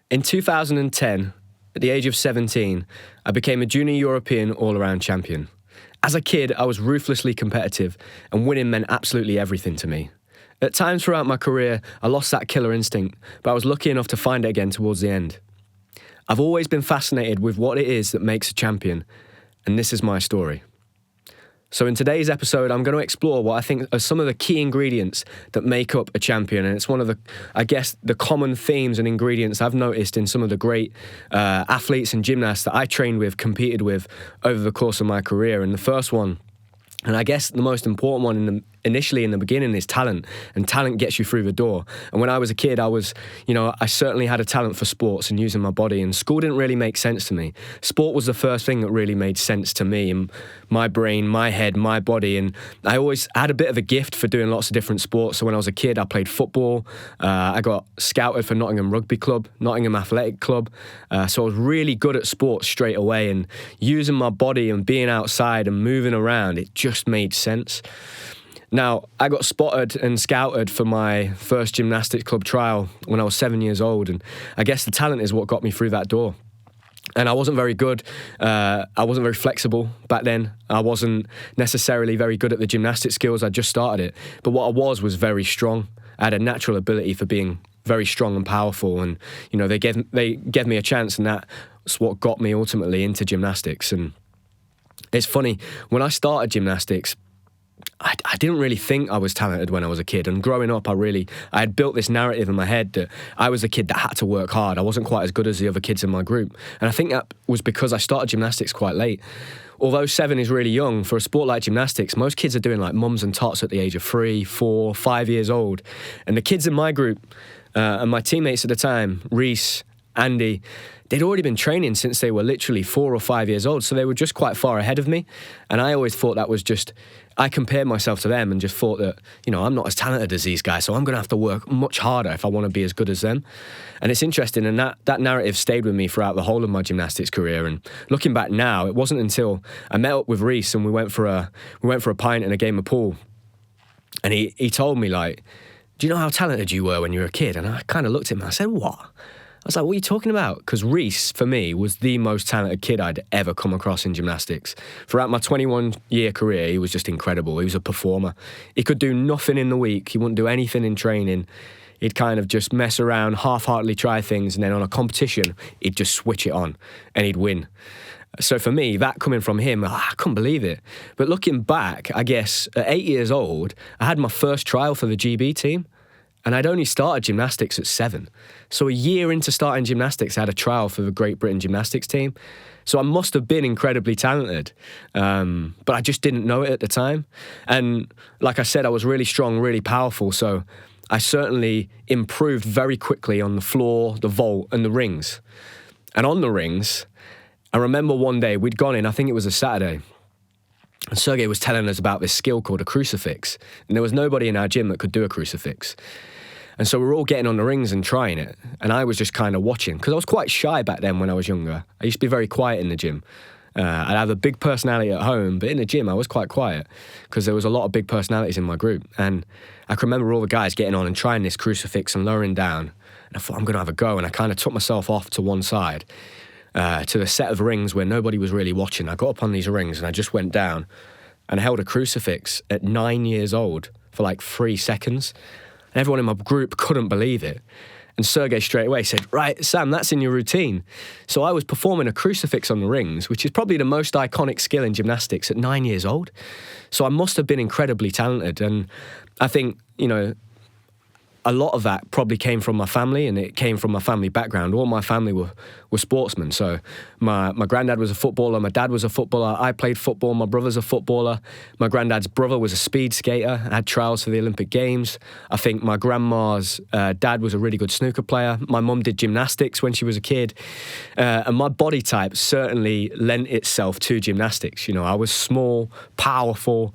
In 2010, at the age of 17, I became a junior European all-around champion. As a kid, I was ruthlessly competitive, and winning meant absolutely everything to me. At times throughout my career, I lost that killer instinct, but I was lucky enough to find it again towards the end. I've always been fascinated with what it is that makes a champion, and this is my story. So in today's episode, I'm going to explore what I think are some of the key ingredients that make up a champion. And it's one of the common themes and ingredients I've noticed in some of the great athletes and gymnasts that I trained with, competed with over the course of my career. And the first one, and I guess the most important one initially in the beginning, is talent. And talent gets you through the door. And when I was a kid, I certainly had a talent for sports and using my body, and school didn't really make sense to me. Sport was the first thing that really made sense to me, in my brain, my head, my body. And I always had a bit of a gift for doing lots of different sports. So when I was a kid, I played football. I got scouted for Nottingham Rugby Club, Nottingham Athletic Club. So I was really good at sports straight away, and using my body and being outside and moving around, it just made sense. Now, I got spotted and scouted for my first gymnastics club trial when I was 7 years old, and I guess the talent is what got me through that door. And I wasn't very good. I wasn't very flexible back then. I wasn't necessarily very good at the gymnastic skills. I just started it. But what I was very strong. I had a natural ability for being very strong and powerful, and they gave me a chance, and that's what got me ultimately into gymnastics. And it's funny, when I started gymnastics, I didn't really think I was talented when I was a kid. And growing up, I had built this narrative in my head that I was a kid that had to work hard. I wasn't quite as good as the other kids in my group. And I think that was because I started gymnastics quite late. Although 7 is really young, for a sport like gymnastics, most kids are doing like mums and tots at the age of 3, 4, 5 years old. And the kids in my group and my teammates at the time, Reese, Andy, they'd already been training since they were literally 4 or 5 years old, so they were just quite far ahead of me. And I always thought that was just, I compared myself to them and just thought that, I'm not as talented as these guys, so I'm going to have to work much harder if I want to be as good as them. And it's interesting, and that narrative stayed with me throughout the whole of my gymnastics career. And looking back now, it wasn't until I met up with Reese and we went for a pint and a game of pool, and he told me, like, do you know how talented you were when you were a kid? And I kind of looked at him and I said, what? I was like, what are you talking about? Because Reese, for me, was the most talented kid I'd ever come across in gymnastics. Throughout my 21-year career, he was just incredible. He was a performer. He could do nothing in the week. He wouldn't do anything in training. He'd kind of just mess around, half-heartedly try things, and then on a competition, he'd just switch it on, and he'd win. So for me, that coming from him, I couldn't believe it. But looking back, I guess, at 8 years old, I had my first trial for the GB team. And I'd only started gymnastics at 7. So a year into starting gymnastics, I had a trial for the Great Britain gymnastics team. So I must have been incredibly talented, but I just didn't know it at the time. And like I said, I was really strong, really powerful. So I certainly improved very quickly on the floor, the vault, and the rings. And on the rings, I remember one day we'd gone in, I think it was a Saturday, and Sergey was telling us about this skill called a crucifix. And there was nobody in our gym that could do a crucifix. And so we were all getting on the rings and trying it. And I was just kind of watching, because I was quite shy back then when I was younger. I used to be very quiet in the gym. I'd have a big personality at home, but in the gym I was quite quiet because there was a lot of big personalities in my group. And I can remember all the guys getting on and trying this crucifix and lowering down. And I thought, I'm going to have a go. And I kind of took myself off to one side to the set of rings where nobody was really watching. I got up on these rings and I just went down and held a crucifix at 9 years old for like 3 seconds. And everyone in my group couldn't believe it. And Sergey straight away said, right, Sam, that's in your routine. So I was performing a crucifix on the rings, which is probably the most iconic skill in gymnastics at 9 years old. So I must have been incredibly talented. And I think, a lot of that probably came from my family, and it came from my family background. All my family were sportsmen. So my granddad was a footballer, my dad was a footballer, I played football, my brother's a footballer. My granddad's brother was a speed skater, had trials for the Olympic Games. I think my grandma's dad was a really good snooker player. My mum did gymnastics when she was a kid. And my body type certainly lent itself to gymnastics. I was small, powerful,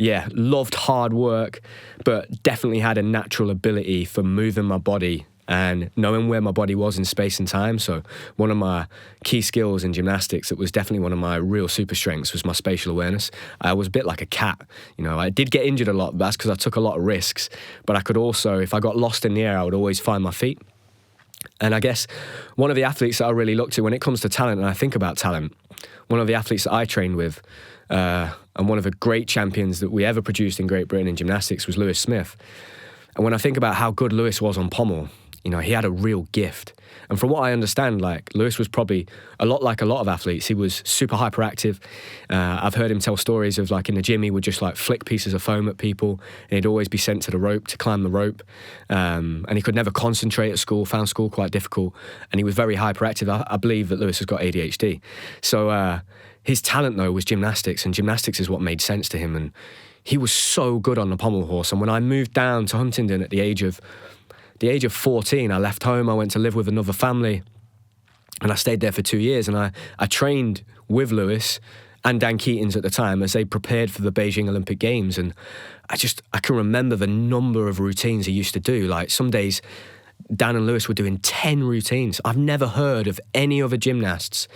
loved hard work, but definitely had a natural ability for moving my body and knowing where my body was in space and time. So one of my key skills in gymnastics, that was definitely one of my real super strengths, was my spatial awareness. I was a bit like a cat. I did get injured a lot, but that's because I took a lot of risks. But I could also, if I got lost in the air, I would always find my feet. And I guess one of the athletes that I really look to when it comes to talent, and I think about talent, one of the athletes that I trained with, and one of the great champions that we ever produced in Great Britain in gymnastics was Lewis Smith. And when I think about how good Lewis was on pommel, he had a real gift. And from what I understand, Lewis was probably a lot like a lot of athletes. He was super hyperactive. I've heard him tell stories of in the gym, he would just flick pieces of foam at people, and he'd always be sent to the rope to climb the rope. And he could never concentrate at school, found school quite difficult. And he was very hyperactive. I believe that Lewis has got ADHD. So his talent, though, was gymnastics, and gymnastics is what made sense to him. And he was so good on the pommel horse. And when I moved down to Huntingdon at the age of 14, I left home, I went to live with another family, and I stayed there for 2 years, and I trained with Lewis and Dan Keatings at the time as they prepared for the Beijing Olympic Games. And I can remember the number of routines he used to do. Some days Dan and Lewis were doing 10 routines. I've never heard of any other gymnasts,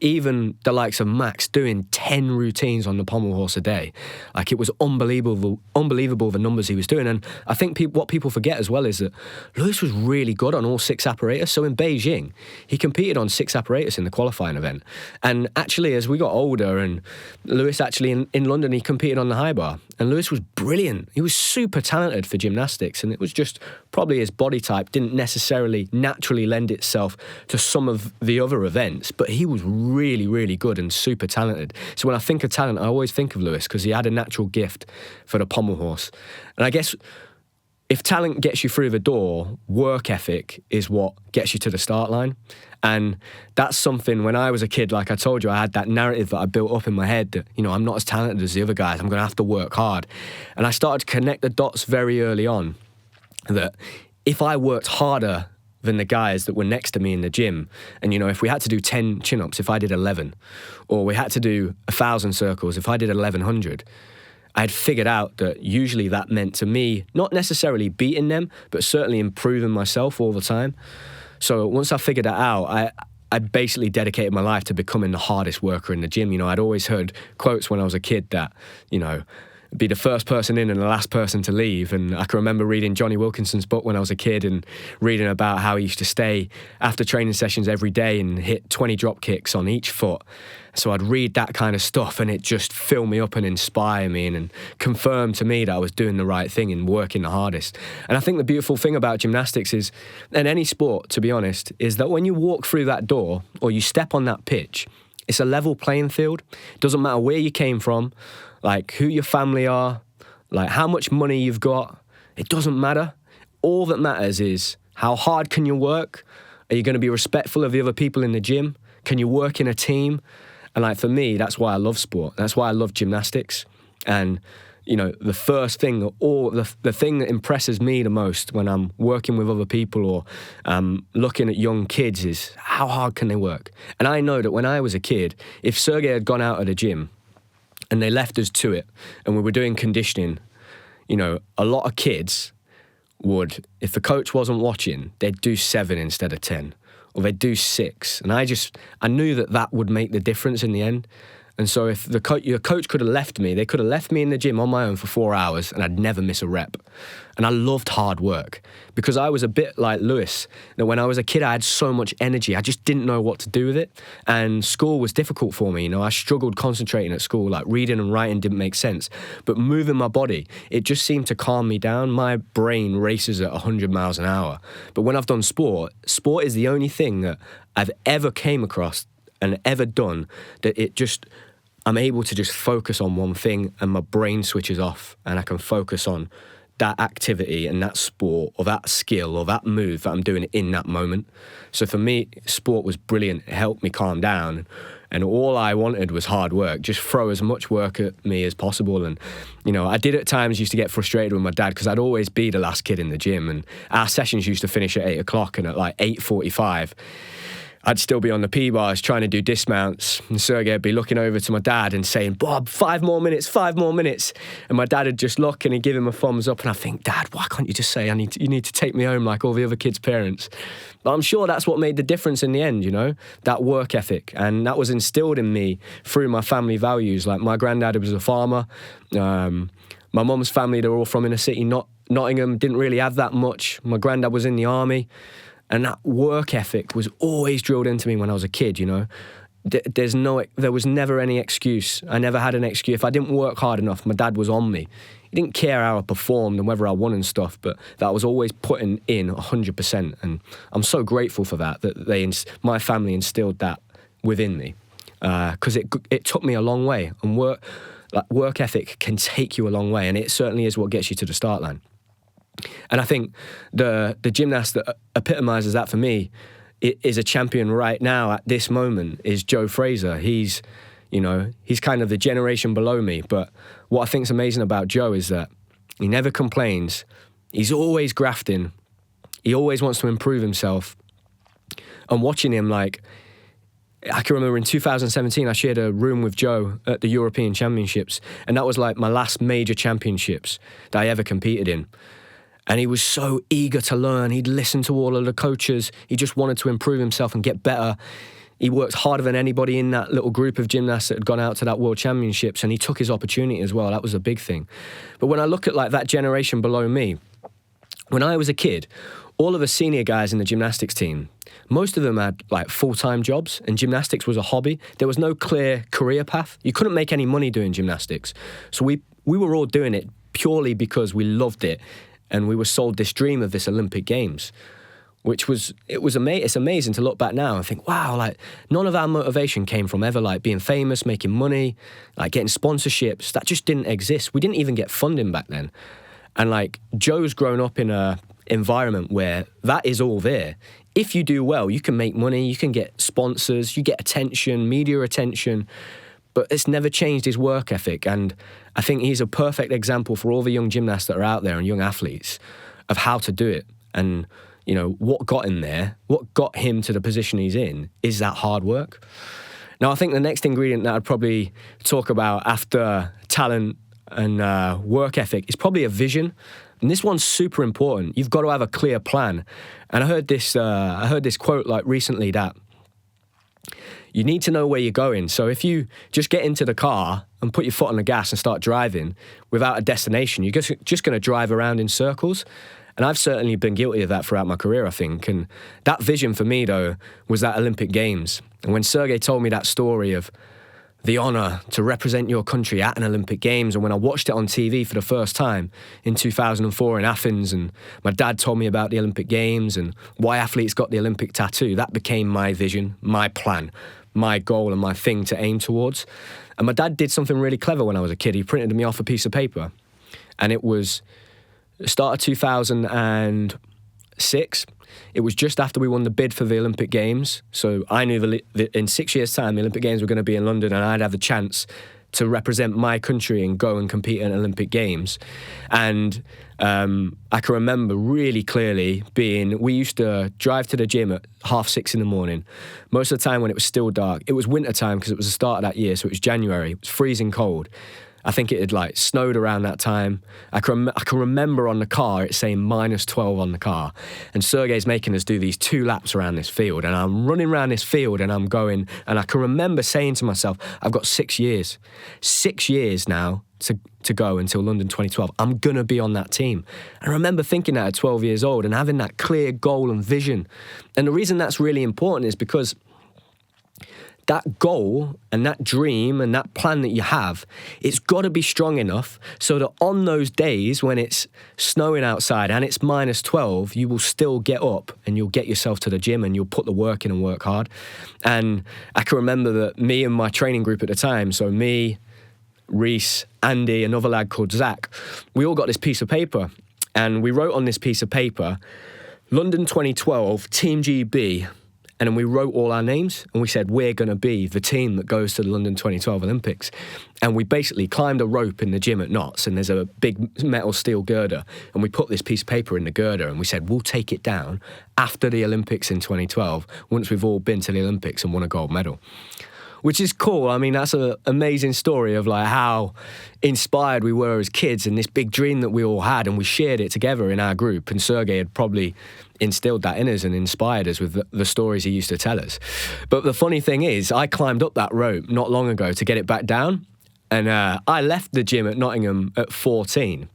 even the likes of Max, doing 10 routines on the pommel horse a day. It was unbelievable the numbers he was doing. And I think what people forget as well is that Lewis was really good on all 6 apparatus. So in Beijing, he competed on 6 apparatus in the qualifying event. And actually, as we got older, and Lewis actually in London, he competed on the high bar. And Lewis was brilliant. He was super talented for gymnastics. And it was just probably his body type didn't necessarily naturally lend itself to some of the other events. But he was really, really good and super talented. So when I think of talent, I always think of Lewis because he had a natural gift for the pommel horse. And I guess if talent gets you through the door, work ethic is what gets you to the start line. And that's something, when I was a kid, like I told you, I had that narrative that I built up in my head that, I'm not as talented as the other guys. I'm going to have to work hard. And I started to connect the dots very early on that if I worked harder than the guys that were next to me in the gym, and if we had to do 10 chin-ups, if I did 11, or we had to do 1,000 circles, if I did 1,100, I had figured out that usually that meant to me not necessarily beating them, but certainly improving myself all the time. So once I figured that out, I basically dedicated my life to becoming the hardest worker in the gym. I'd always heard quotes when I was a kid that, be the first person in and the last person to leave. And I can remember reading Johnny Wilkinson's book when I was a kid and reading about how he used to stay after training sessions every day and hit 20 drop kicks on each foot. So I'd read that kind of stuff and it just fill me up and inspire me and confirm to me that I was doing the right thing and working the hardest. And I think the beautiful thing about gymnastics is, and any sport, to be honest, is that when you walk through that door or you step on that pitch, it's a level playing field. It doesn't matter where you came from, who your family are, how much money you've got. It doesn't matter. All that matters is how hard can you work? Are you going to be respectful of the other people in the gym? Can you work in a team? And for me, that's why I love sport. That's why I love gymnastics. And, the first thing, or the thing that impresses me the most when I'm working with other people or looking at young kids is how hard can they work? And I know that when I was a kid, if Sergey had gone out of the gym and they left us to it and we were doing conditioning, a lot of kids would, if the coach wasn't watching, they'd do 7 instead of 10, or they'd do 6. And I knew that would make the difference in the end. And so if your coach could have left me, they could have left me in the gym on my own for 4 hours and I'd never miss a rep. And I loved hard work because I was a bit like Lewis. That when I was a kid, I had so much energy. I just didn't know what to do with it. And school was difficult for me. I struggled concentrating at school. Reading and writing didn't make sense. But moving my body, it just seemed to calm me down. My brain races at 100 miles an hour. But when I've done sport is the only thing that I've ever came across and ever done that I'm able to just focus on one thing and my brain switches off and I can focus on that activity and that sport or that skill or that move that I'm doing in that moment. So for me, sport was brilliant. It helped me calm down. And all I wanted was hard work. Just throw as much work at me as possible. And, I did at times used to get frustrated with my dad because I'd always be the last kid in the gym. And our sessions used to finish at 8 o'clock and at 8:45, I'd still be on the P-bars trying to do dismounts, and Sergey would be looking over to my dad and saying, "Bob, 5 more minutes, 5 more minutes." And my dad would just look and he'd give him a thumbs up, and I think, "Dad, why can't you just say, you need to take me home like all the other kids' parents?" But I'm sure that's what made the difference in the end, that work ethic. And that was instilled in me through my family values. My granddad was a farmer. My mum's family, they're all from inner city, Nottingham, didn't really have that much. My granddad was in the army. And that work ethic was always drilled into me when I was a kid, you know. There was never any excuse. I never had an excuse. If I didn't work hard enough, my dad was on me. He didn't care how I performed and whether I won and stuff, but that was always putting in 100%. And I'm so grateful for that my family instilled that within me, because it took me a long way. And work ethic can take you a long way, and it certainly is what gets you to the start line. And I think the gymnast that epitomises that for me is a champion right now at this moment is Joe Fraser. He's kind of the generation below me. But what I think is amazing about Joe is that he never complains. He's always grafting. He always wants to improve himself. And watching him, like, I can remember in 2017, I shared a room with Joe at the European Championships. And that was like my last major championships that I ever competed in. And he was so eager to learn. He'd listen to all of the coaches. He just wanted to improve himself and get better. He worked harder than anybody in that little group of gymnasts that had gone out to that World Championships, and he took his opportunity as well. That was a big thing. But when I look at like that generation below me, when I was a kid, all of the senior guys in the gymnastics team, most of them had like full-time jobs, and gymnastics was a hobby. There was no clear career path. You couldn't make any money doing gymnastics. So we were all doing it purely because we loved it. And we were sold this dream of this Olympic Games, it's amazing to look back now and think, wow, like none of our motivation came from ever like being famous, making money, like getting sponsorships. That just didn't exist. We didn't even get funding back then. And like Joe's grown up in a environment where that is all there. If you do well, you can make money, you can get sponsors, you get attention, media attention. But it's never changed his work ethic. And I think he's a perfect example for all the young gymnasts that are out there and young athletes of how to do it. And, you know, what got him there, what got him to the position he's in is that hard work. Now, I think the next ingredient that I'd probably talk about after talent and work ethic is probably a vision. And this one's super important. You've got to have a clear plan. And I heard this quote like recently that you need to know where you're going. So if you just get into the car and put your foot on the gas and start driving without a destination, you're just going to drive around in circles. And I've certainly been guilty of that throughout my career, I think. And that vision for me, though, was that Olympic Games. And when Sergey told me that story of the honour to represent your country at an Olympic Games, and when I watched it on TV for the first time in 2004 in Athens, and my dad told me about the Olympic Games and why athletes got the Olympic tattoo, that became my vision, my plan, my goal and my thing to aim towards. And my dad did something really clever when I was a kid. He printed me off a piece of paper, and it was the start of 2006. It was just after we won the bid for the Olympic Games. So I knew that in 6 years' time, the Olympic Games were going to be in London, and I'd have the chance to represent my country and go and compete in Olympic Games. And I can remember really clearly we used to drive to the gym at 6:30 in the morning. Most of the time when it was still dark. It was winter time because it was the start of that year, so it was January. It was freezing cold. I think it had like snowed around that time. I can remember on the car it saying -12 on the car. And Sergey's making us do these 2 laps around this field. And I'm running around this field and I'm going, and I can remember saying to myself, I've got 6 years. 6 years now to go until London 2012. I'm going to be on that team. And I remember thinking that at 12 years old and having that clear goal and vision. And the reason that's really important is because that goal and that dream and that plan that you have, it's got to be strong enough so that on those days when it's snowing outside and it's -12, you will still get up and you'll get yourself to the gym and you'll put the work in and work hard. And I can remember that me and my training group at the time, so me, Reese, Andy, another lad called Zach, we all got this piece of paper and we wrote on this piece of paper, London 2012, Team GB. And then we wrote all our names and we said, we're going to be the team that goes to the London 2012 Olympics. And we basically climbed a rope in the gym at Knott's, and there's a big metal steel girder. And we put this piece of paper in the girder and we said, we'll take it down after the Olympics in 2012, once we've all been to the Olympics and won a gold medal. Which is cool. I mean, that's an amazing story of like how inspired we were as kids and this big dream that we all had, and we shared it together in our group. And Sergey had probably instilled that in us and inspired us with the stories he used to tell us. But the funny thing is, I climbed up that rope not long ago to get it back down, and I left the gym at Nottingham at 14.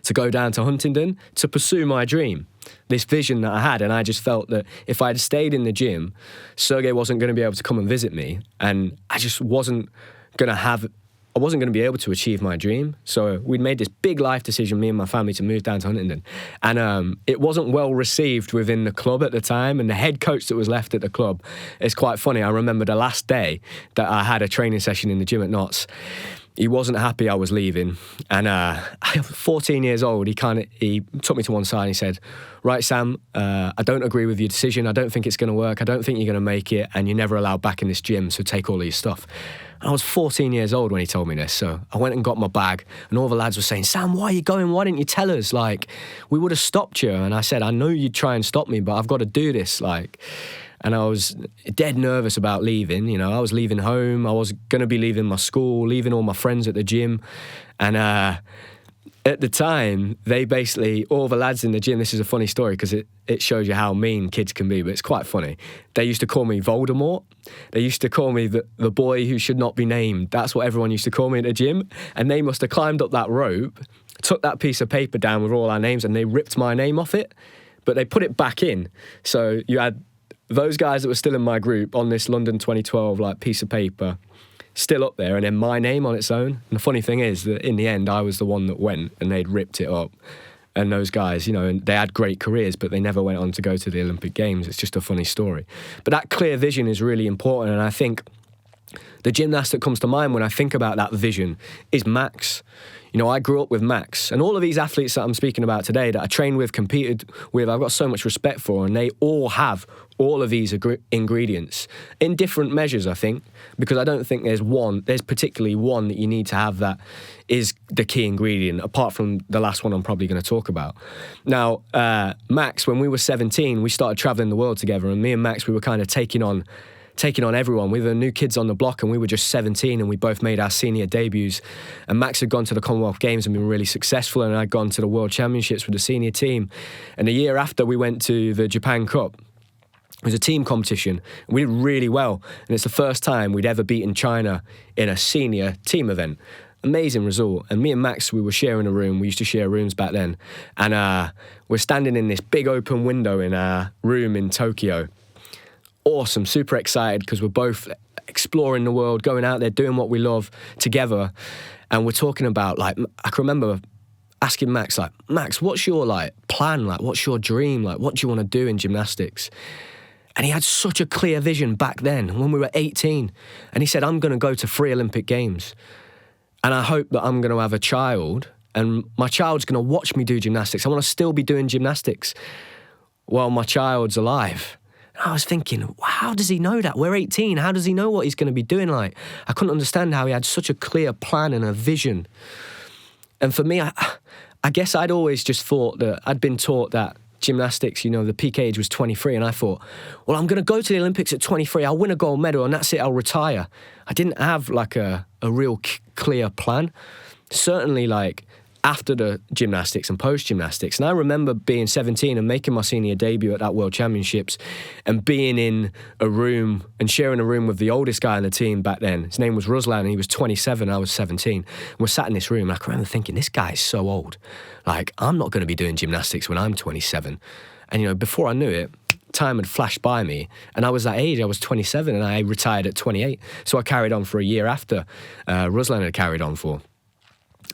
to go down to Huntingdon to pursue my dream, this vision that I had. And I just felt that if I had stayed in the gym, Sergey wasn't going to be able to come and visit me, and I just wasn't going to be able to achieve my dream. So we'd made this big life decision, me and my family, to move down to Huntingdon. And it wasn't well received within the club at the time. And the head coach that was left at the club, it's quite funny. I remember the last day that I had a training session in the gym at Notts, he wasn't happy I was leaving. And I was 14 years old. He took me to one side and he said, right, Sam, I don't agree with your decision. I don't think it's going to work. I don't think you're going to make it. And you're never allowed back in this gym, so take all of your stuff. I was 14 years old when he told me this, so I went and got my bag, and all the lads were saying, Sam, why are you going? Why didn't you tell us? Like, we would have stopped you. And I said, I know you'd try and stop me, but I've got to do this. And I was dead nervous about leaving. You know, I was leaving home. I was going to be leaving my school, leaving all my friends at the gym. And at the time, they basically, all the lads in the gym, this is a funny story because it shows you how mean kids can be, but it's quite funny. They used to call me Voldemort. They used to call me the boy who should not be named. That's what everyone used to call me at the gym. And they must have climbed up that rope, took that piece of paper down with all our names, and they ripped my name off it, but they put it back in. So you had those guys that were still in my group on this London 2012 piece of paper, still up there, and then my name on its own. And the funny thing is that in the end, I was the one that went, and they'd ripped it up. And those guys, you know, and they had great careers, but they never went on to go to the Olympic Games. It's just a funny story. But that clear vision is really important, and I think the gymnast that comes to mind when I think about that vision is Max. You know, I grew up with Max, and all of these athletes that I'm speaking about today that I trained with, competed with, I've got so much respect for, and they all have all of these ingredients in different measures, I think, because I don't think there's particularly one that you need to have that is the key ingredient, apart from the last one I'm probably going to talk about. Now, Max, when we were 17, we started traveling the world together, and me and Max, we were kind of taking on everyone. We were the new kids on the block, and we were just 17, and we both made our senior debuts. And Max had gone to the Commonwealth Games and been really successful, and I'd gone to the World Championships with the senior team. And the year after, we went to the Japan Cup. It was a team competition, and we did really well. And it's the first time we'd ever beaten China in a senior team event. Amazing result. And me and Max, we were sharing a room. We used to share rooms back then. And we're standing in this big open window in our room in Tokyo. Awesome, super excited because we're both exploring the world, going out there, doing what we love together. And we're talking about, I can remember asking Max, Max, what's your, plan? What's your dream? What do you want to do in gymnastics? And he had such a clear vision back then when we were 18. And he said, I'm going to go to 3 Olympic Games. And I hope that I'm going to have a child, and my child's going to watch me do gymnastics. I want to still be doing gymnastics while my child's alive. And I was thinking, how does he know that? We're 18. How does he know what he's going to be doing? I couldn't understand how he had such a clear plan and a vision. And for me, I guess I'd always just thought that I'd been taught that gymnastics, the peak age was 23. And I thought, well, I'm going to go to the Olympics at 23. I'll win a gold medal and that's it. I'll retire. I didn't have a real clear plan. Certainly after the gymnastics and post-gymnastics. And I remember being 17 and making my senior debut at that World Championships and being in a room and sharing a room with the oldest guy on the team back then. His name was Ruslan, and he was 27, I was 17. And we're sat in this room, and I can remember thinking, this guy is so old. I'm not going to be doing gymnastics when I'm 27. And, before I knew it, time had flashed by me, and I was that age. I was 27, and I retired at 28. So I carried on for a year after Ruslan had carried on for.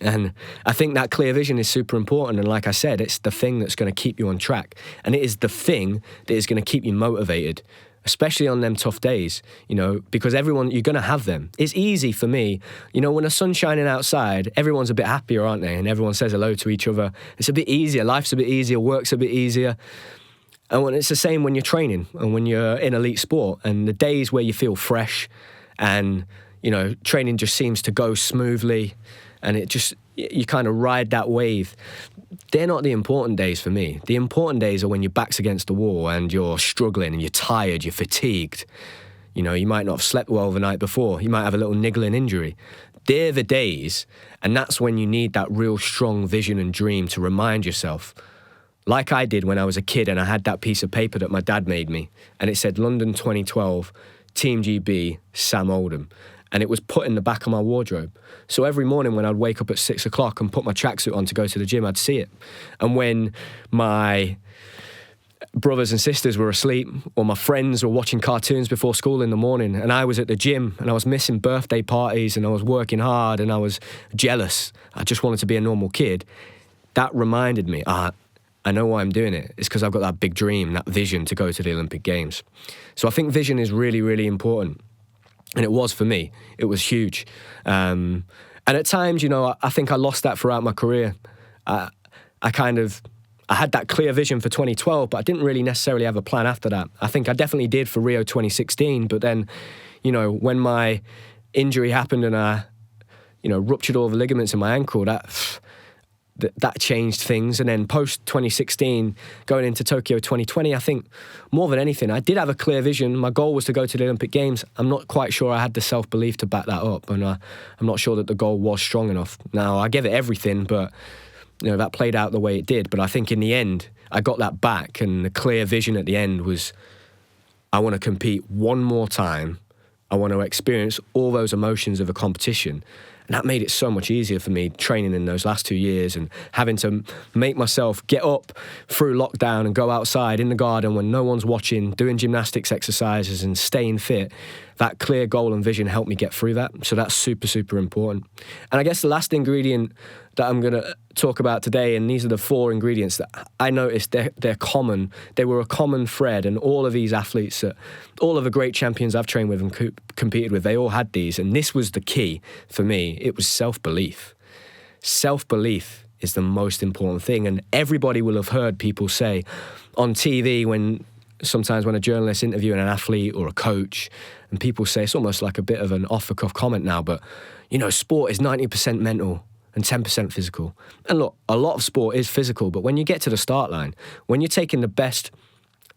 And I think that clear vision is super important. And like I said, it's the thing that's going to keep you on track. And it is the thing that is going to keep you motivated, especially on them tough days, because you're going to have them. It's easy for me, when the sun's shining outside, everyone's a bit happier, aren't they? And everyone says hello to each other. It's a bit easier. Life's a bit easier. Work's a bit easier. And it's the same when you're training and when you're in elite sport. And the days where you feel fresh and, training just seems to go smoothly, and you kind of ride that wave. They're not the important days for me. The important days are when your back's against the wall and you're struggling and you're tired, you're fatigued. You might not have slept well the night before. You might have a little niggling injury. They're the days, and that's when you need that real strong vision and dream to remind yourself. Like I did when I was a kid and I had that piece of paper that my dad made me, and it said London 2012, Team GB, Sam Oldham. and it was put in the back of my wardrobe. So every morning when I'd wake up at 6 o'clock and put my tracksuit on to go to the gym, I'd see it. And when my brothers and sisters were asleep, or my friends were watching cartoons before school in the morning, and I was at the gym and I was missing birthday parties and I was working hard and I was jealous, I just wanted to be a normal kid, that reminded me, I know why I'm doing it. It's because I've got that big dream, that vision to go to the Olympic Games. So I think vision is really, really important. And it was for me. It was huge. And at times, you know, I think I lost that throughout my career. I had that clear vision for 2012, but I didn't really necessarily have a plan after that. I think I definitely did for Rio 2016, but then, you know, when my injury happened and I, you know, ruptured all the ligaments in my ankle, that changed things. And then post 2016, going into Tokyo 2020, I think more than anything, I did have a clear vision. My goal was to go to the Olympic Games. I'm not quite sure I had the self-belief to back that up, and I'm not sure that the goal was strong enough. Now, I gave it everything, but you know, that played out the way it did. But I think in the end, I got that back, and the clear vision at the end was, I want to compete one more time. I want to experience all those emotions of a competition. And that made it so much easier for me training in those last 2 years and having to make myself get up through lockdown and go outside in the garden when no one's watching, doing gymnastics exercises and staying fit. That clear goal and vision helped me get through that. So that's super, super important. And I guess the last ingredient that I'm going to talk about today, and these are the 4 ingredients that I noticed they're common. They were a common thread, and all of these athletes, all of the great champions I've trained with and competed with, they all had these. And this was the key for me. It was self-belief. Self-belief is the most important thing. And everybody will have heard people say on TV sometimes when a journalist interviewing an athlete or a coach, and people say, it's almost like a bit of an off-the-cuff comment now, but, you know, sport is 90% mental and 10% physical. And look, a lot of sport is physical, but when you get to the start line, when you're taking the best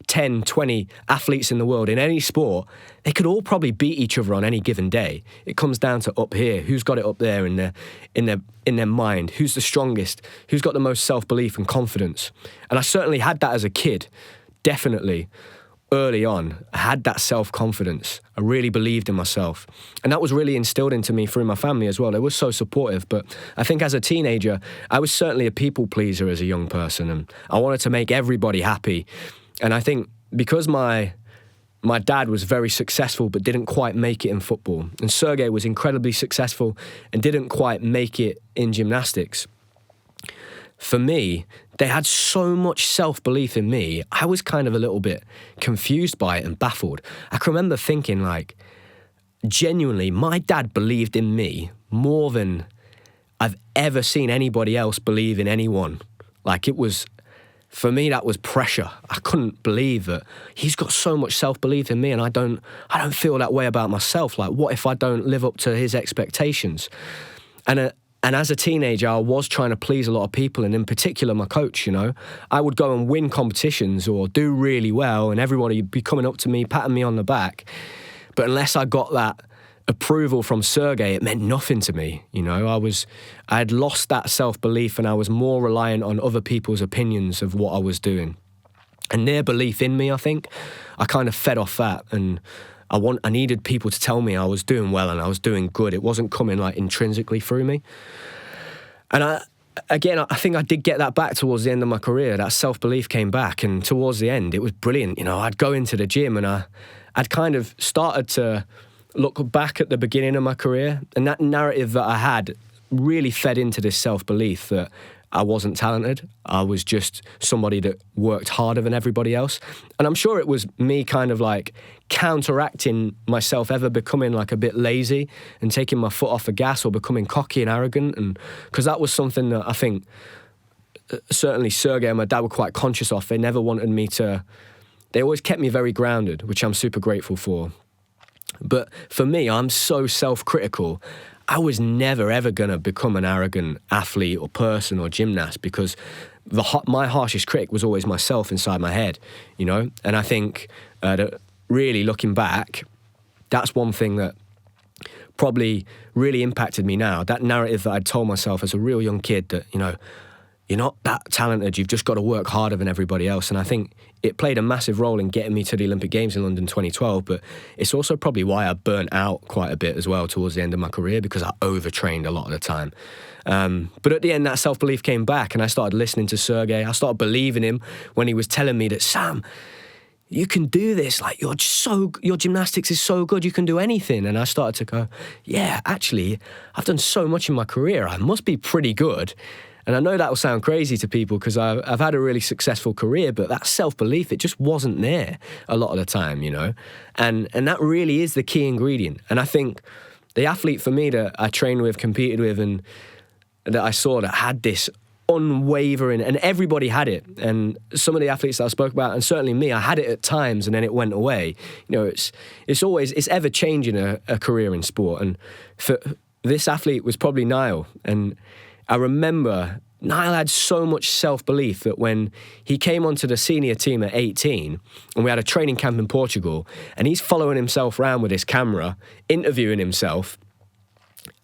10, 20 athletes in the world in any sport, they could all probably beat each other on any given day. It comes down to up here, who's got it up there in their mind, who's the strongest, who's got the most self-belief and confidence. And I certainly had that as a kid, definitely. Early on, I had that self-confidence. I really believed in myself. And that was really instilled into me through my family as well. They were so supportive. But I think as a teenager, I was certainly a people pleaser as a young person, and I wanted to make everybody happy. And I think because my dad was very successful but didn't quite make it in football, and Sergey was incredibly successful and didn't quite make it in gymnastics, for me, they had so much self-belief in me, I was kind of a little bit confused by it and baffled. I can remember thinking, like, genuinely, my dad believed in me more than I've ever seen anybody else believe in anyone. Like, it was, for me, that was pressure. I couldn't believe that he's got so much self-belief in me, and I don't feel that way about myself. Like, what if I don't live up to his expectations? And as a teenager, I was trying to please a lot of people, and in particular my coach, you know. I would go and win competitions or do really well, and everybody would be coming up to me, patting me on the back. But unless I got that approval from Sergey, it meant nothing to me, you know. I had lost that self-belief, and I was more reliant on other people's opinions of what I was doing. And their belief in me, I think, I kind of fed off that, and I needed people to tell me I was doing well and I was doing good. It wasn't coming like intrinsically through me. And I think I did get that back towards the end of my career. That self-belief came back, and towards the end, it was brilliant. You know, I'd go into the gym and I'd kind of started to look back at the beginning of my career, and that narrative that I had really fed into this self-belief that I wasn't talented. I was just somebody that worked harder than everybody else. And I'm sure it was me kind of like counteracting myself ever becoming like a bit lazy and taking my foot off the gas or becoming cocky and arrogant. And because that was something that I think certainly Sergey and my dad were quite conscious of. They never wanted me to, they always kept me very grounded, which I'm super grateful for. But for me, I'm so self-critical. I was never, ever going to become an arrogant athlete or person or gymnast, because my harshest critic was always myself inside my head, you know? And I think that really looking back, that's one thing that probably really impacted me now. That narrative that I'd told myself as a real young kid that, you know, you're not that talented, you've just got to work harder than everybody else. And I think it played a massive role in getting me to the Olympic Games in London 2012, but it's also probably why I burnt out quite a bit as well towards the end of my career, because I overtrained a lot of the time. But at the end, that self-belief came back, and I started listening to Sergey. I started believing him when he was telling me that, Sam, you can do this. Like, your gymnastics is so good. You can do anything. And I started to go, yeah, actually, I've done so much in my career. I must be pretty good. And I know that will sound crazy to people because I've had a really successful career, but that self-belief, it just wasn't there a lot of the time, you know? And that really is the key ingredient. And I think the athlete for me that I trained with, competed with, and that I saw that had this unwavering, and everybody had it. And some of the athletes that I spoke about, and certainly me, I had it at times and then it went away. You know, it's ever changing a career in sport. And for this athlete was probably Niall. And I remember Niall had so much self-belief that when he came onto the senior team at 18 and we had a training camp in Portugal, and he's following himself around with his camera, interviewing himself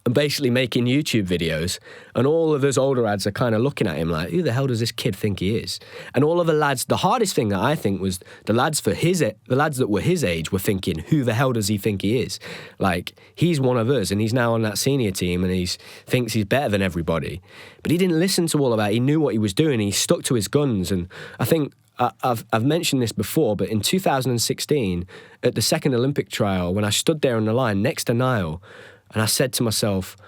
and basically making YouTube videos, and all of us older lads are kind of looking at him like, who the hell does this kid think he is? And all of the lads, the hardest thing that I think was the lads that were his age were thinking, who the hell does he think he is? Like, he's one of us, and he's now on that senior team, and he thinks he's better than everybody. But he didn't listen to all of that. He knew what he was doing. He stuck to his guns. And I think I've mentioned this before, but in 2016, at the second Olympic trial, when I stood there on the line next to Niall, and I said to myself,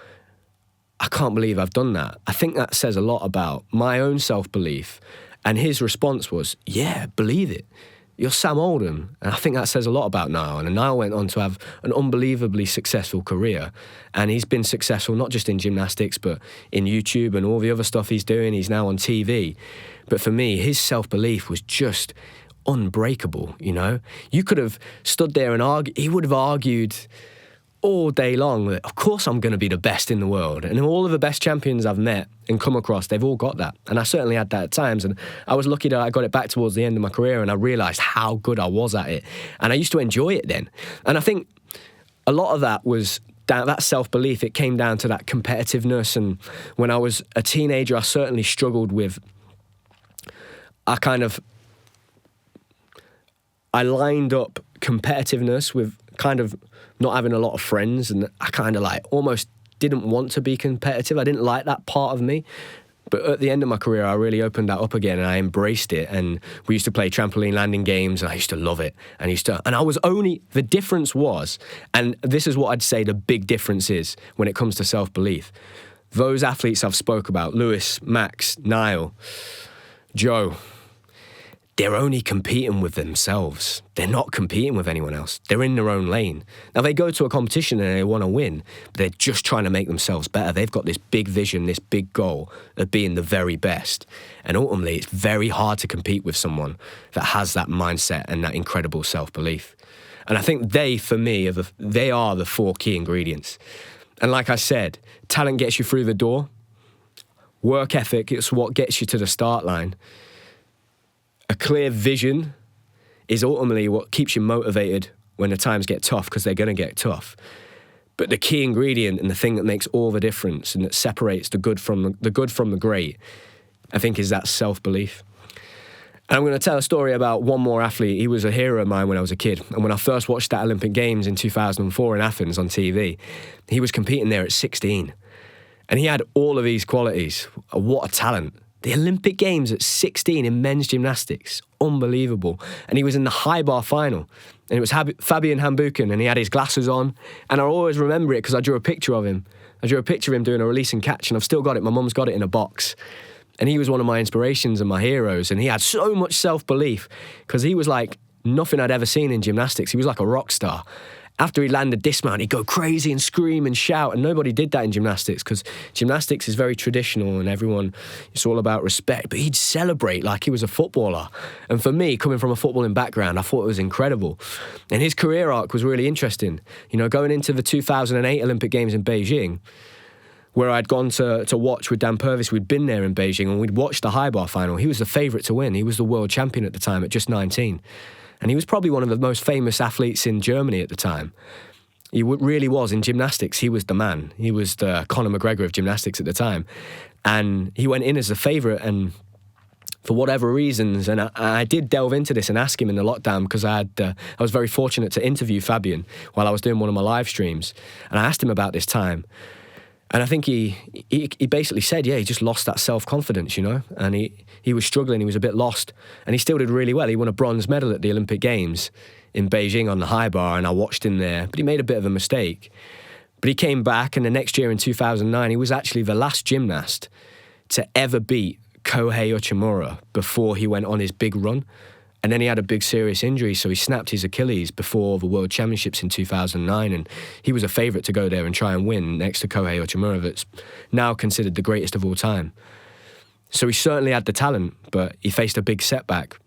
I can't believe I've done that. I think that says a lot about my own self-belief. And his response was, yeah, believe it. You're Sam Oldham. And I think that says a lot about Niall. And Niall went on to have an unbelievably successful career. And he's been successful not just in gymnastics, but in YouTube and all the other stuff he's doing. He's now on TV. But for me, his self-belief was just unbreakable, you know? You could have stood there and he would have argued all day long that, of course, I'm going to be the best in the world. And all of the best champions I've met and come across, they've all got that. And I certainly had that at times. And I was lucky that I got it back towards the end of my career, and I realised how good I was at it. And I used to enjoy it then. And I think a lot of that was that self-belief. It came down to that competitiveness. And when I was a teenager, I certainly struggled with, I lined up competitiveness with kind of not having a lot of friends, and I kind of like almost didn't want to be competitive. I didn't like that part of me. But at the end of my career, I really opened that up again, and I embraced it. And we used to play trampoline landing games, and I used to love it. And the difference was, and this is what I'd say the big difference is when it comes to self-belief. Those athletes I've spoke about, Lewis, Max, Niall, Joe, they're only competing with themselves. They're not competing with anyone else. They're in their own lane. Now, they go to a competition and they want to win, but they're just trying to make themselves better. They've got this big vision, this big goal of being the very best. And ultimately, it's very hard to compete with someone that has that mindset and that incredible self-belief. And I think they, for me, they are the four key ingredients. And like I said, talent gets you through the door. Work ethic, it's what gets you to the start line. A clear vision is ultimately what keeps you motivated when the times get tough, because they're going to get tough. But the key ingredient and the thing that makes all the difference and that separates the good from the great, I think, is that self-belief. And I'm going to tell a story about one more athlete. He was a hero of mine when I was a kid. And when I first watched that Olympic Games in 2004 in Athens on TV, he was competing there at 16. And he had all of these qualities. What a talent. The Olympic Games at 16 in men's gymnastics, unbelievable. And he was in the high bar final. And it was Fabian Hambuchen, and he had his glasses on. And I always remember it because I drew a picture of him. I drew a picture of him doing a release and catch, and I've still got it. My mum's got it in a box. And he was one of my inspirations and my heroes. And he had so much self-belief because he was like nothing I'd ever seen in gymnastics. He was like a rock star. After he landed dismount, he'd go crazy and scream and shout, and nobody did that in gymnastics because gymnastics is very traditional and it's all about respect, but he'd celebrate like he was a footballer. And for me, coming from a footballing background, I thought it was incredible. And his career arc was really interesting. You know, going into the 2008 Olympic Games in Beijing, where I'd gone to watch with Dan Purvis, we'd been there in Beijing, and we'd watched the high bar final. He was the favourite to win. He was the world champion at the time at just 19. And he was probably one of the most famous athletes in Germany at the time. He really was. In gymnastics, he was the man. He was the Conor McGregor of gymnastics at the time. And he went in as the favourite, and for whatever reasons, and I did delve into this and ask him in the lockdown, because I was very fortunate to interview Fabian while I was doing one of my live streams, and I asked him about this time, and I think he basically said, yeah, he just lost that self-confidence, you know, and he was struggling, he was a bit lost, and he still did really well. He won a bronze medal at the Olympic Games in Beijing on the high bar, and I watched him there, but he made a bit of a mistake. But he came back, and the next year in 2009, he was actually the last gymnast to ever beat Kohei Uchimura before he went on his big run. And then he had a big serious injury, so he snapped his Achilles before the World Championships in 2009, and he was a favourite to go there and try and win next to Kohei Uchimura, that's now considered the greatest of all time. So he certainly had the talent, but he faced a big setback.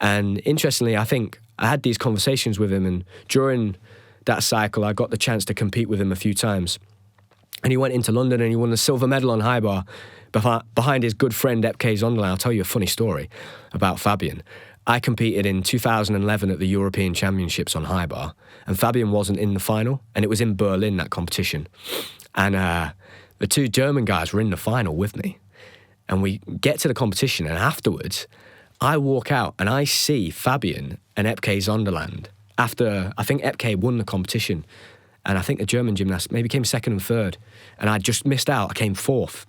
And interestingly, I think I had these conversations with him, and during that cycle, I got the chance to compete with him a few times. And he went into London and he won the silver medal on high bar behind his good friend Epke Zonderland. I'll tell you a funny story about Fabian. I competed in 2011 at the European Championships on high bar, and Fabian wasn't in the final, and it was in Berlin, that competition. And the two German guys were in the final with me. And we get to the competition, and afterwards, I walk out and I see Fabian and Epke Zonderland after, I think Epke won the competition, and I think the German gymnast maybe came second and third, and I just missed out. I came fourth.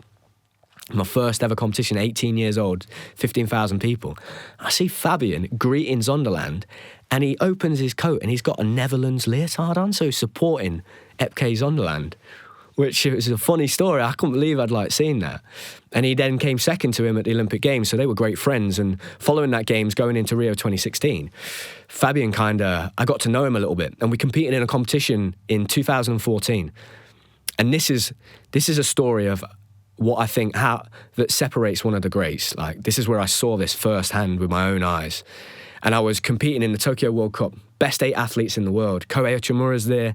My first ever competition, 18 years old, 15,000 people. I see Fabian greeting Zonderland, and he opens his coat and he's got a Netherlands leotard on, so he's supporting Epke Zonderland, which is a funny story. I couldn't believe I'd seen that. And he then came second to him at the Olympic Games, so they were great friends. And following that Games, going into Rio 2016, Fabian I got to know him a little bit, and we competed in a competition in 2014. And this is a story of what I think that separates one of the greats. This is where I saw this firsthand with my own eyes. And I was competing in the Tokyo World Cup, best 8 athletes in the world. Kohei Uchimura's there,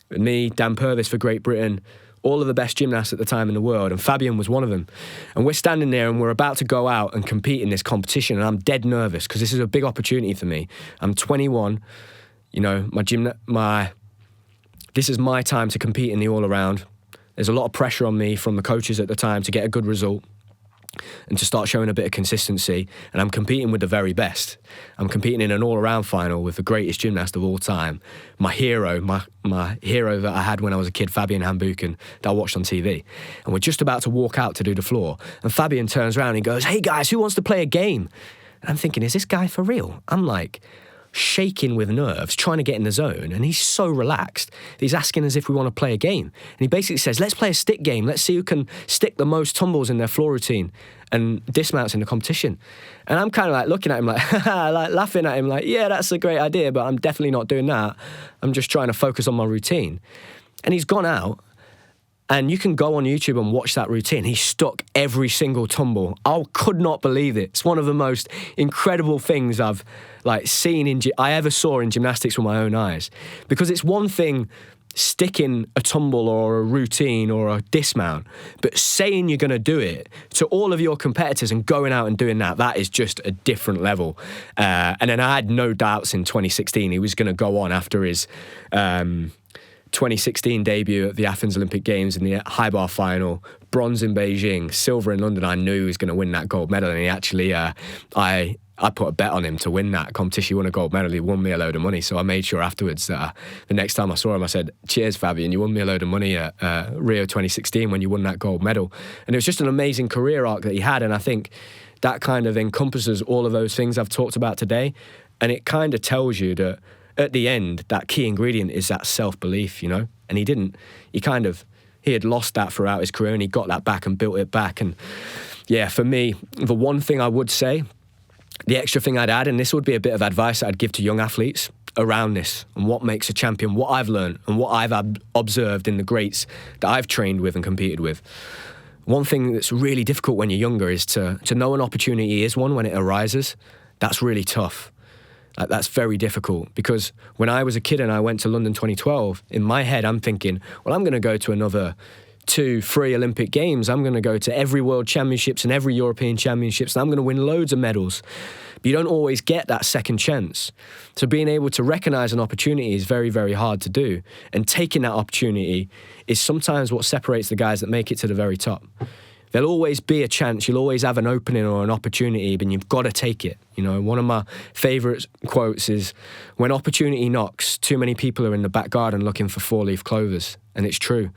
me, Dan Purvis for Great Britain, all of the best gymnasts at the time in the world, and Fabian was one of them. And we're standing there and we're about to go out and compete in this competition, and I'm dead nervous because this is a big opportunity for me. I'm 21, you know, this is my time to compete in the all-around. There's a lot of pressure on me from the coaches at the time to get a good result and to start showing a bit of consistency. And I'm competing with the very best. I'm competing in an all-around final with the greatest gymnast of all time. My hero, my hero that I had when I was a kid, Fabian Hambuchen, that I watched on TV. And we're just about to walk out to do the floor. And Fabian turns around and he goes, "Hey guys, who wants to play a game?" And I'm thinking, is this guy for real? I'm shaking with nerves, trying to get in the zone, and he's so relaxed. He's asking us if we want to play a game. And he basically says, let's play a stick game. Let's see who can stick the most tumbles in their floor routine and dismounts in the competition. And I'm kind of looking at him laughing at him yeah, that's a great idea, but I'm definitely not doing that. I'm just trying to focus on my routine. And he's gone out, and you can go on YouTube and watch that routine. He stuck every single tumble. I could not believe it. It's one of the most incredible things I've I ever saw in gymnastics with my own eyes. Because it's one thing sticking a tumble or a routine or a dismount, but saying you're going to do it to all of your competitors and going out and doing that is just a different level. And then I had no doubts in 2016 he was going to go on after his 2016 debut at the Athens Olympic Games in the high bar final, bronze in Beijing, silver in London. I knew he was going to win that gold medal, and he actually, I put a bet on him to win that competition. He won a gold medal. He won me a load of money. So I made sure afterwards that the next time I saw him, I said, "Cheers, Fabian. You won me a load of money at Rio 2016 when you won that gold medal." And it was just an amazing career arc that he had. And I think that kind of encompasses all of those things I've talked about today. And it kind of tells you that at the end, that key ingredient is that self-belief, you know? And he didn't. He had lost that throughout his career, and he got that back and built it back. And yeah, for me, the one thing I would say, the extra thing I'd add, and this would be a bit of advice I'd give to young athletes around this and what makes a champion, what I've learned and what I've observed in the greats that I've trained with and competed with. One thing that's really difficult when you're younger is to know an opportunity is one when it arises. That's really tough. That's very difficult, because when I was a kid and I went to London 2012, in my head I'm thinking, well, I'm going to go to another 2-3 Olympic Games. I'm going to go to every World Championships and every European Championships, and I'm going to win loads of medals. But you don't always get that second chance. So being able to recognise an opportunity is very, very hard to do. And taking that opportunity is sometimes what separates the guys that make it to the very top. There'll always be a chance. You'll always have an opening or an opportunity, but you've got to take it. You know, one of my favourite quotes is, when opportunity knocks, too many people are in the back garden looking for four-leaf clovers. And it's true.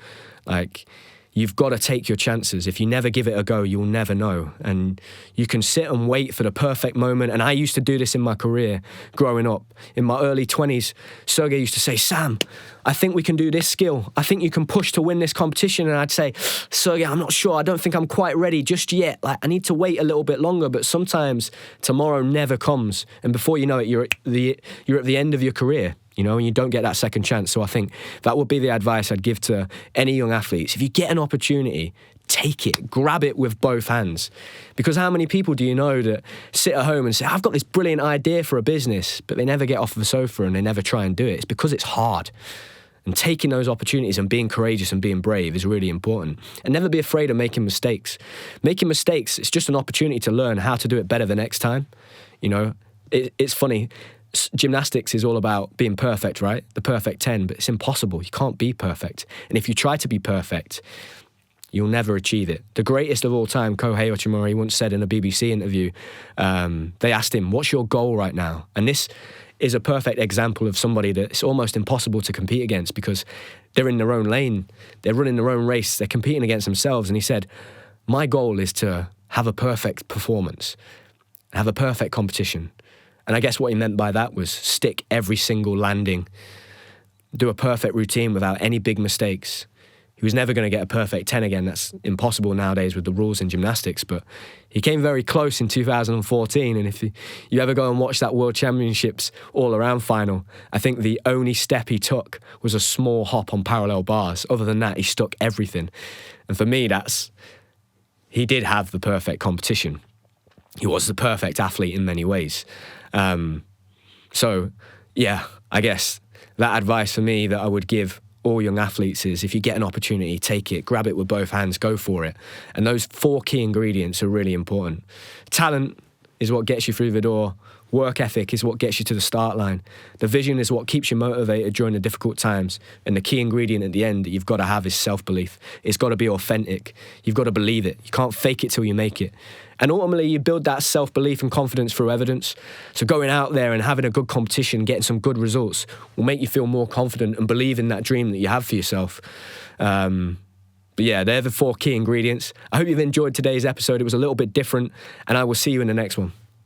Like, you've got to take your chances. If you never give it a go, you'll never know. And you can sit and wait for the perfect moment. And I used to do this in my career growing up. In my early 20s, Sergey used to say, Sam, I think we can do this skill. I think you can push to win this competition. And I'd say, Sergey, I'm not sure. I don't think I'm quite ready just yet. Like, I need to wait a little bit longer. But sometimes tomorrow never comes. And before you know it, you're at the end of your career. You know, and you don't get that second chance. So I think that would be the advice I'd give to any young athletes. If you get an opportunity, take it, grab it with both hands. Because how many people do you know that sit at home and say, I've got this brilliant idea for a business, but they never get off the sofa and they never try and do it? It's because it's hard. And taking those opportunities and being courageous and being brave is really important. And never be afraid of making mistakes. Making mistakes, it's just an opportunity to learn how to do it better the next time. You know, it's funny. Gymnastics is all about being perfect, right? The perfect 10, but it's impossible. You can't be perfect. And if you try to be perfect, you'll never achieve it. The greatest of all time, Kohei Uchimori, once said in a BBC interview, they asked him, what's your goal right now? And this is a perfect example of somebody that it's almost impossible to compete against, because they're in their own lane, they're running their own race, they're competing against themselves. And he said, my goal is to have a perfect performance, have a perfect competition. And I guess what he meant by that was stick every single landing, do a perfect routine without any big mistakes. He was never going to get a perfect 10 again. That's impossible nowadays with the rules in gymnastics. But he came very close in 2014. And if you ever go and watch that World Championships all-around final, I think the only step he took was a small hop on parallel bars. Other than that, he stuck everything. And for me, he did have the perfect competition. He was the perfect athlete in many ways. So, yeah, I guess that advice for me that I would give all young athletes is, if you get an opportunity, take it, grab it with both hands, go for it. And those 4 key ingredients are really important. Talent is what gets you through the door. Work ethic is what gets you to the start line. The vision is what keeps you motivated during the difficult times. And the key ingredient at the end that you've got to have is self-belief. It's got to be authentic. You've got to believe it. You can't fake it till you make it. And ultimately, you build that self-belief and confidence through evidence. So going out there and having a good competition, getting some good results, will make you feel more confident and believe in that dream that you have for yourself. But yeah, they're the 4 key ingredients. I hope you've enjoyed today's episode. It was a little bit different, and I will see you in the next one.